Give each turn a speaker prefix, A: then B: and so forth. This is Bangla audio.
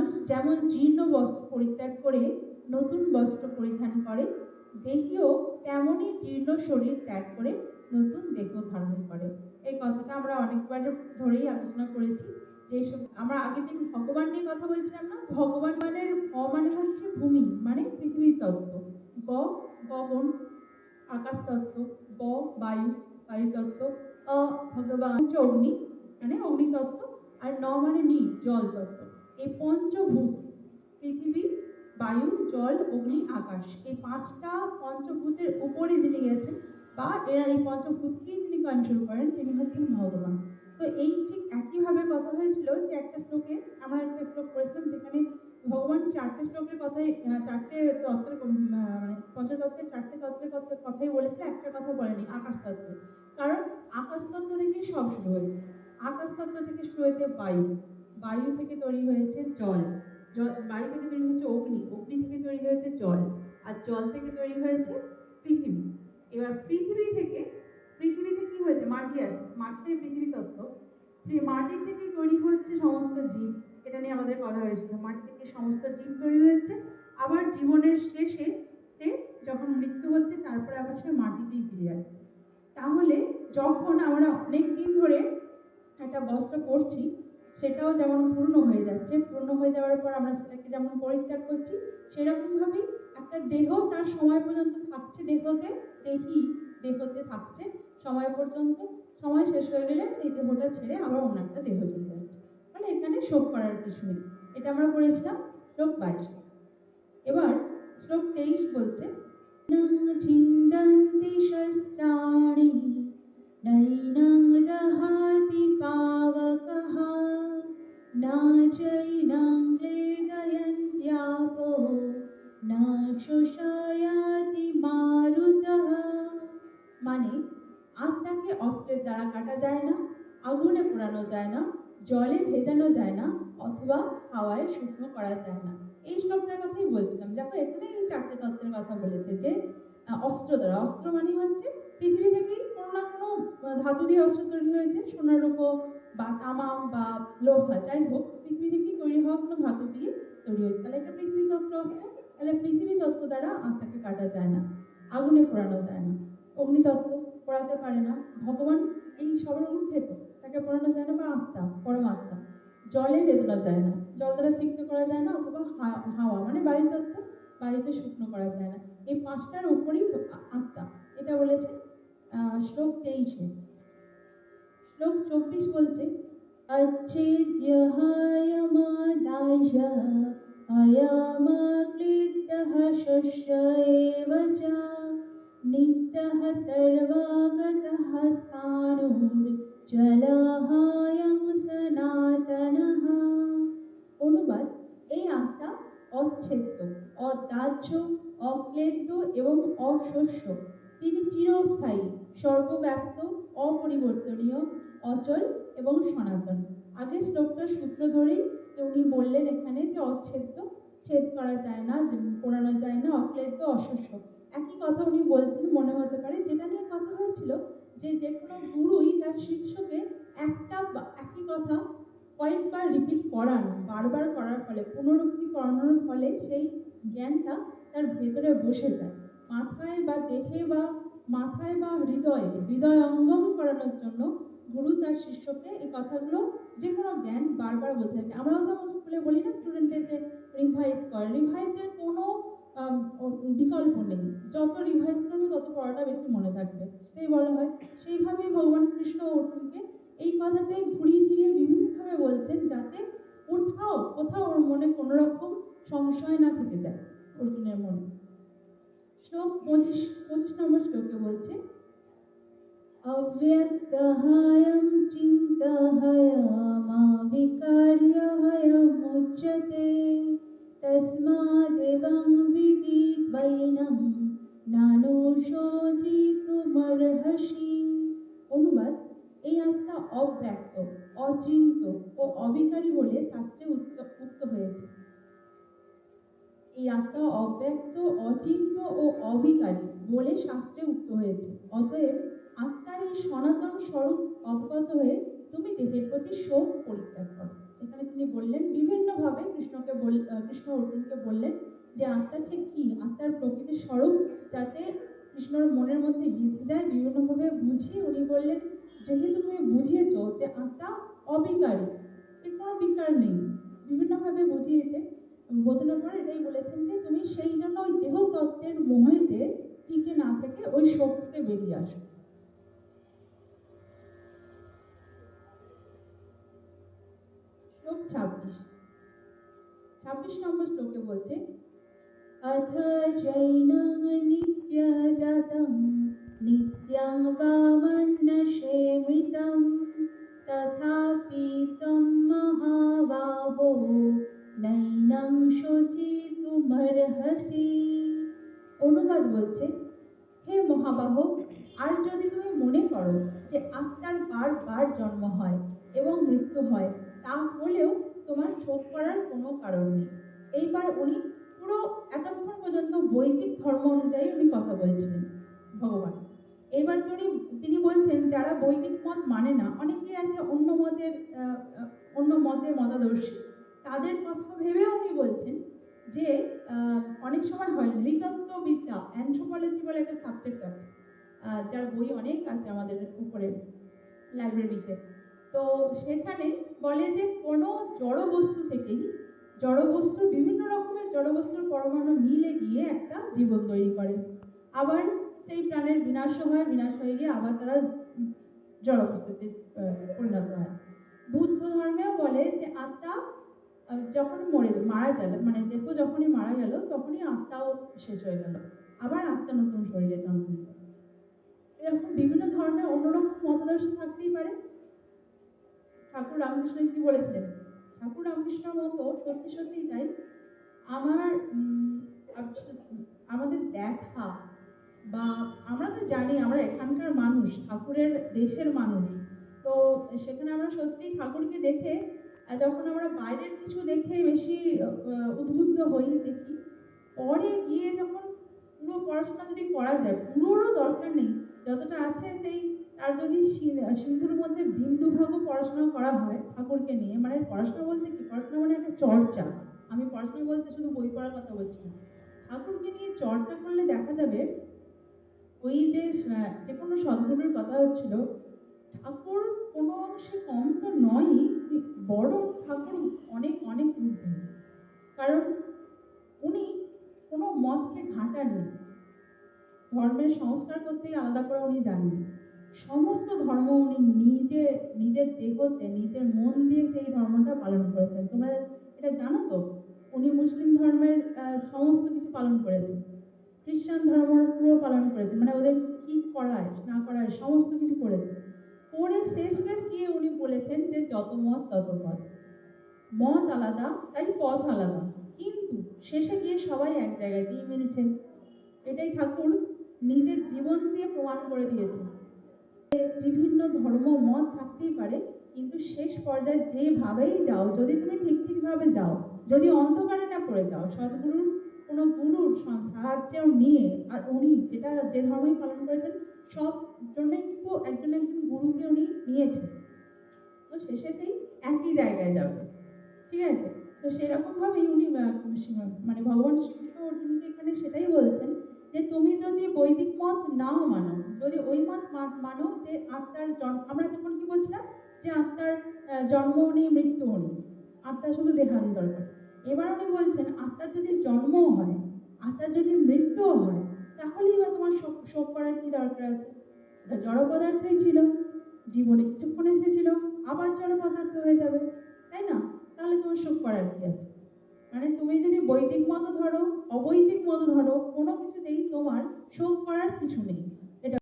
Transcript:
A: মানুষ যেমন জীর্ণ বস্ত্র পরিত্যাগ করে নতুন বস্ত্র পরিধান করে, দেহীও তেমনই জীর্ণ শরীর ত্যাগ করে নতুন দেহ ধারণ করে। এই কথাটা আমরা অনেকবার ধরেই আলোচনা করেছি। যেসব আমরা আগের দিন ভগবান নিয়ে কথা বলছিলাম না, ভগবান মানে মানে হচ্ছে ভূমি, মানে পৃথিবীর তত্ত্ব। গগন আকাশ তত্ত্ব, বায়ু বায়ু তত্ত্ব, ভগবান হচ্ছে অগ্নি মানে অগ্নি তত্ত্ব, আর মানে নীল জল তত্ত্ব। এই পঞ্চভূত পৃথিবী, বায়ু, জল, অগ্নি, আকাশ, এই পাঁচটা পঞ্চভূতের উপরে যিনি গেছেন বা এরা এই পঞ্চভূতকেই যিনি কন্ট্রোল করেন তিনি হচ্ছেন ভগবান। তো এই ঠিক একইভাবে কথা হয়েছিল যে একটা শ্লোকে, আমরা একটা শ্লোক করেছিলাম যেখানে ভগবান চারটে শ্লোকের কথাই, চারটে তত্ত্বের মানে পঞ্চতত্ত্বের চারটে তত্ত্বের কথাই বলেছে, একটা কথা বলেনি আকাশ তত্ত্বের। কারণ আকাশ তত্ত্ব থেকে সব শুরু হয়েছে। আকাশ তত্ত্ব থেকে শুরু হয়েছে বায়ু, বায়ু থেকে তৈরি হয়েছে জল, বায়ু থেকে তৈরি হয়েছে অগ্নি, অগ্নি থেকে তৈরি হয়েছে জল, আর জল থেকে তৈরি হয়েছে পৃথিবী। এবার পৃথিবীতে কি হয়েছে, মাটি আছে, মাটিতে পৃথিবী তত্ত্ব, মাটি থেকে তৈরি হচ্ছে সমস্ত জীব, এটা নিয়ে আমাদের কথা হয়েছিল। মাটি থেকে সমস্ত জীব তৈরি হচ্ছে, আবার জীবনের শেষে সে যখন মৃত্যু হচ্ছে তারপরে আবার সে মাটিতেই ফিরে যাচ্ছে। তাহলে যখন আমরা অনেক দিন ধরে একটা বস্ত্র পরছি, সেটাও যেমন পূর্ণ হয়ে যাচ্ছে, পূর্ণ হয়ে যাওয়ার পর আমরা সেটাকে যেমন পরিত্যাগ করছি, সেরকম ভাবেই একটা দেহ তার সময় পর্যন্ত থাকছে দেহতে থাকছে সময় পর্যন্ত, সময় শেষ হয়ে গেলে সেই দেহটা ছেড়ে আবার অন্য একটা দেহ চলে যাচ্ছে। মানে এখানে শোক করার কিছু নেই। এটা আমরা পড়েছিলাম শ্লোক 22। এবার শ্লোক 23 বলছে, ছিন্দন্তি শস্ত্রাণি নৈনং দহাতি পাবকঃ না চৈনং ক্লেদয়ন্ত্যাপো না শোষয়তি মারুতঃ। মানে আত্মাকে অস্ত্রের দ্বারা কাটা যায় না, আগুনে পোড়ানো যায় না, জলে ভেজানো যায় না, অথবা হাওয়ায় শুকনো করা যায় না। এই শ্লোকটার কথাই বলছিলাম। দেখো এখানে এই চারটে তত্ত্বের কথা বলেছে যে অস্ত্র দ্বারা, অস্ত্র মানে হচ্ছে পৃথিবী থেকেই কোনো না কোনো ধাতু দিয়ে অস্ত্র তৈরি হয়েছে, সোনার রূপো বা তামাম বা লোহা, যাই হোক পৃথিবী থেকেই তৈরি হওয়া কোনো ধাতু দিয়ে তৈরি হয়েছে। তাহলে এটা পৃথিবী তত্ত্ব অস্ত্র। তাহলে পৃথিবী তত্ত্ব দ্বারা আত্মাকে কাটা যায় না, আগুনে পোড়ানো যায় না, অগ্নিতত্ত্ব পোড়াতে পারে না, ভগবান এই সবের ঊর্ধ্বে তো, তাকে পোড়ানো যায় না, বা আত্মা পরমাত্মা। জলে ভেজানো যায় না, জল দ্বারা সিক্ত করা যায় না, অথবা হাওয়া মানে বায়ুতত্ত্ব, বায়ুতে শুকনো করা যায় না। এই পাঁচটার উপরেই আত্মা, এটা বলেছে শ্লোক 23-এ। শ্লোক 24 বলছে, अच्छेद्यहायमादाय अयमाक्लिद्धः शस्य एव च नित्यः सर्वागतः स्थाणुर्जलाहायं सनातनः। অনুবাদ, এই আত্মা অচ্ছেদ্য, অদাহ্য, অক্লেদ্য এবং অশস্য। তিনি চিরস্থায়ী, সর্বব্যাপ্ত, অপরিবর্তনীয়, অচল এবং সনাতন। আগে শ্লোকটার সূত্র ধরেই উনি বললেন এখানে যে অচ্ছেদ্য, ছেদ করা যায় না, পোড়ানো যায় না, অক্লেদ্য, অশস্য। একই কথা উনি বলছেন, মনে হতে পারে যেটা নিয়ে কথা হয়েছিল যে যে কোনো গুরুই তার শিষ্যকে একই কথা কয়েকবার রিপিট করান, বারবার করার ফলে, পুনরুক্তি করানোর ফলে সেই জ্ঞানটা তার ভেতরে বসে যায়। মাথায় বা দেহে বা মাথায় বা হৃদয়ঙ্গম করানোর জন্য গুরু তার শিষ্যকে এই কথাগুলো, যে কোনো জ্ঞান বারবার বলতে থাকে। আমরাও যেমন স্কুলে বলি না স্টুডেন্টদের যে রিভাইজ কর, রিভাইজের কোনো বিকল্প নেই, যত রিভাইজ করবে তত পড়াটা বেশি মনে থাকবে, সেটাই বলা হয়। সেইভাবেই ভগবান কৃষ্ণ অর্জুনকে এই কথাটাই ঘুরিয়ে ফিরিয়ে বিভিন্নভাবে বলছেন, যাতে কোথাও ওর মনে কোনো রকম সংশয় না থেকে যায় অর্জুনের মনে। শ্লোক 25 নম্বর শ্লোকে বলছে, अव्यक्तहयं चिन्तहयमाविकार्यहयमुच्यते तस्मादेवं विदित्वैनं नानुशोचितुमर्हसि। অনুবাদ, এই আত্মা অব্যক্ত, অচিন্ত ও অবিকারী বলে শাস্ত্রে উক্ত হয়েছে। এই আত্মা অব্যক্ত, অচিন্ত ও অবিকারী বলে শাস্ত্রে উক্ত হয়েছে। অতএব আত্মার এই সনাতন স্বরূপ অবগত হয়ে তুমি দেহের প্রতি শোক পরিত্যাগ করো। এখানে তিনি বললেন বিভিন্নভাবে কৃষ্ণ অর্জুনকে বললেন যে আত্মা ঠিক কি, আত্মার প্রকৃতির স্বরূপ যাতে কৃষ্ণর মনের মধ্যে গেঁথে যায়, বিভিন্নভাবে বুঝিয়ে উনি বললেন, যেহেতু তুমি বুঝিয়েছ যে আত্মা অবিকারী, এর কোনো বিকার নেই, বিভিন্নভাবে বুঝিয়েছে। বোঝানোর পর এটাই বলেছেন যে তুমি সেই জন্য ওই দেহ তত্ত্বের মোহেতে টিকে না থেকে ওই শোক থেকে বেরিয়ে আসো। শ্লোক 26 নম্বর শ্লোকে বলছে, अथ चैनं नित्यजातं नित्यं वामन्न शेमितं तथापि त्वं महाबाहो नैनं शुचितुमर्हसि। অনুবাদ বলছে, হে মহাবাহ, আর যদি তুমি মনে করো যে আত্মার বারবার জন্ম হয় এবং মৃত্যু হয়, তাহলেও তোমার শোক করার কোনো কারণ নেই। এইবার উনি পুরো এতক্ষণ পর্যন্ত বৈদিক ধর্ম অনুযায়ী উনি কথা বলছিলেন ভগবান। এবার তিনি বলছেন যারা বৈদিক মত মানে না, অনেকেই আছে অন্য মতে মতাদর্শী, তাদের কথা ভেবে উনি বলছেন যে অনেক সময় হয় নৃতত্ত্ববিদ্যা, অ্যানথ্রোপোলজি বলে একটা সাবজেক্ট আছে, যার বই অনেক আছে আমাদের উপরে লাইব্রেরিতে। তো সেখানে বলে যে কোনো জড় বস্তু থেকেই জড়বস্তুর বিভিন্ন রকমের জড়বস্তুর পরমাণু মিলে গিয়ে একটা জীবন তৈরি করে, আবার সেই প্রাণের বিনাশ হয়ে গিয়ে আবার তারা জড়বস্তুতে পরিণত হয়। বুদ্ধ ধর্মেও বলে যে আত্মা যখন মারা গেল, মানে দেহ যখনই মারা গেল তখনই আত্মাও শেষ হয়ে গেল, আবার আত্মা নতুন শরীরে জন্ম নিল। এরকম বিভিন্ন ধর্মের অন্যরকম মতাদর্শ থাকতেই পারে। ঠাকুর রামকৃষ্ণ কি বলেছিলেন, ঠাকুর রামকৃষ্ণর মতো সত্যি সত্যিই তাই আমাদের দেখা, বা আমরা তো জানি আমরা এখানকার মানুষ, ঠাকুরের দেশের মানুষ, তো সেখানে আমরা সত্যি ঠাকুরকে দেখে যখন আমরা বাইরের কিছু দেখে বেশি উদ্বুদ্ধ হই দেখি, পরে গিয়ে যখন পুরো পড়াশোনা যদি করা যায়, পুরোরও দরকার নেই, যতটা আছে সেই তার যদি সিন্ধুর মধ্যে বিন্দু ভাগও পড়াশোনা করা হয় ঠাকুরকে নিয়ে, মানে পড়াশোনা বলতে কি, পড়াশোনা মানে একটা চর্চা, আমি পড়াশোনা বলতে শুধু বই পড়ার কথা বলছি না, ঠাকুরকে নিয়ে চর্চা করলে দেখা যাবে ওই যে কোনো সদ্গুরুর কথা হচ্ছিল, ঠাকুর কোনো অংশে কম তো নয়ই, বরং ঠাকুর অনেক অনেক ঊর্ধ্বে। কারণ উনি কোনো মতকে ঘাঁটাননি, ধর্মের সংস্কার করতেই আলাদা করে উনি জানেন, সমস্ত ধর্ম উনি নিজের দেহতে নিজের মন দিয়ে সেই ধর্মটা পালন করেছেন। তোমরা এটা জানো তো, উনি মুসলিম ধর্মের সমস্ত কিছু পালন করেছেন, খ্রিস্টান ধর্ম পুরো পালন করেছেন, মানে ওদের কি করায় না করায় সমস্ত কিছু করেছেন। পরে শেষ গিয়ে উনি বলেছেন যে যত মত তত পথ, মত আলাদা তাই পথ আলাদা, কিন্তু শেষে গিয়ে সবাই এক জায়গায় গিয়ে মিলছেন। এটাই ঠাকুর নিজের জীবন দিয়ে প্রমাণ করে দিয়েছেন। বিভিন্ন ধর্ম মত থাকতেই পারে, কিন্তু শেষ পর্যায়ে যেভাবেই যাও, যদি তুমি ঠিকভাবে যাও, যদি অন্ধকারে না পড়ে যাও, সদ্গুরুর কোনো গুরুর সাহায্য নিয়ে, আর উনি যে ধর্মই পালন করেছেন সব জন্যে কিন্তু একজন গুরুকে উনি নিয়েছেন, তো শেষেতেই একই জায়গায় যাবে। ঠিক আছে, তো সেরকম ভাবেই উনি মানে ভগবান শ্রীকৃষ্ণ অর্জুনকে এখানে সেটাই বলছেন যে তুমি যদি বৈদিক মত নাও মানো, যদি ওই মত মানো যে আত্মার জন্ম, আমরা তখন কি বলছিলাম যে আত্মার জন্মও নেই মৃত্যুও নেই, আত্মা শুধু দেহান্তর করে। এবার উনি বলছেন আত্মার যদি জন্মও হয়, আত্মার যদি মৃত্যুও হয়, তাহলেই বা তোমার শোক করার কি দরকার আছে? এটা জড় পদার্থই ছিল, জীবনে কিছুক্ষণ এসেছিল, আবার জড় পদার্থ হয়ে যাবে, তাই না? তাহলে তোমার শোক করার কি আছে? মানে তুমি যদি বৈদিক মত ধরো, অবৈদিক মত ধরো, কোনো কিছুতেই তোমার শোক করার কিছু নেই।